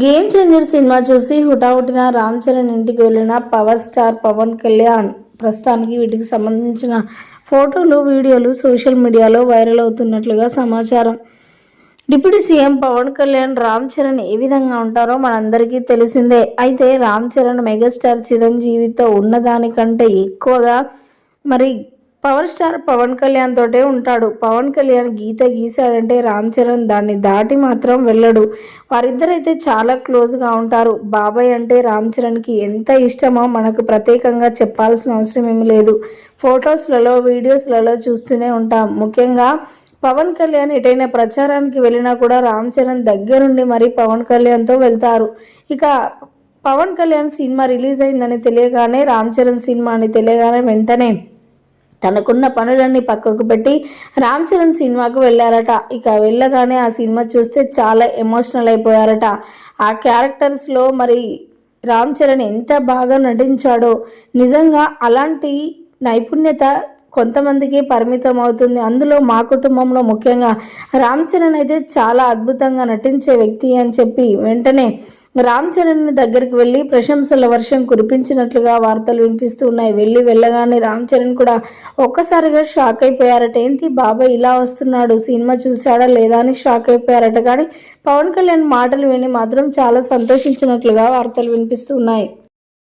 Game changer cinema చూసి హుటాహుటిన రామ్ చరణ్ ఇంటికి వెళ్ళిన పవర్ స్టార్ పవన్ కళ్యాణ్. ప్రస్తుతానికి వీటికి సంబంధించిన ఫోటోలు, వీడియోలు సోషల్ మీడియాలో వైరల్ అవుతున్నట్లుగా సమాచారం. డిప్యూటీ సీఎం పవన్ కళ్యాణ్, రామ్ చరణ్ ఏ విధంగా ఉంటారో మనందరికీ తెలిసిందే. అయితే రామ్ చరణ్ మెగాస్టార్ చిరంజీవితో ఉన్నదానికంటే ఎక్కువగా మరి పవర్ స్టార్ పవన్ కళ్యాణ్ తోటే ఉంటాడు. పవన్ కళ్యాణ్ గీత గీశాడంటే రామ్ చరణ్ దాన్ని దాటి మాత్రం వెళ్ళడు. వారిద్దరైతే చాలా క్లోజ్గా ఉంటారు. బాబాయ్ అంటే రామ్ చరణ్కి ఎంత ఇష్టమో మనకు ప్రత్యేకంగా చెప్పాల్సిన అవసరం ఏమీ లేదు. ఫొటోస్లలో, వీడియోస్లలో చూస్తూనే ఉంటాం. ముఖ్యంగా పవన్ కళ్యాణ్ ఎటైనా ప్రచారానికి వెళ్ళినా కూడా రామ్ చరణ్ దగ్గరుండి మరి పవన్ కళ్యాణ్తో వెళ్తారు. ఇక పవన్ కళ్యాణ్ సినిమా రిలీజ్ అయిందని తెలియగానే, రామ్ చరణ్ సినిమా అని తెలియగానే వెంటనే తనకున్న పనులన్నీ పక్కకు పెట్టి రామ్ చరణ్ సినిమాకు వెళ్ళారట. ఇక వెళ్ళగానే ఆ సినిమా చూస్తే చాలా ఎమోషనల్ అయిపోయారట. ఆ క్యారెక్టర్స్లో మరి రామ్ చరణ్ ఎంత బాగా నటించాడో, నిజంగా అలాంటి నైపుణ్యత కొంతమందికి పరిమితం అవుతుంది. అందులో మా కుటుంబంలో ముఖ్యంగా రామ్ చరణ్ అయితే చాలా అద్భుతంగా నటించే వ్యక్తి అని చెప్పి వెంటనే రామ్ చరణ్ దగ్గరికి వెళ్ళి ప్రశంసల వర్షం కురిపించినట్లుగా వార్తలు వినిపిస్తూ ఉన్నాయి. వెళ్ళగానే రామ్ చరణ్ కూడా ఒక్కసారిగా షాక్ అయిపోయారట. ఏంటి బాబాయ్ ఇలా వస్తున్నాడు, సినిమా చూశాడా లేదా అని షాక్ అయిపోయారట. కానీ పవన్ కళ్యాణ్ మాటలు విని మాత్రం చాలా సంతోషించినట్లుగా వార్తలు వినిపిస్తూ ఉన్నాయి.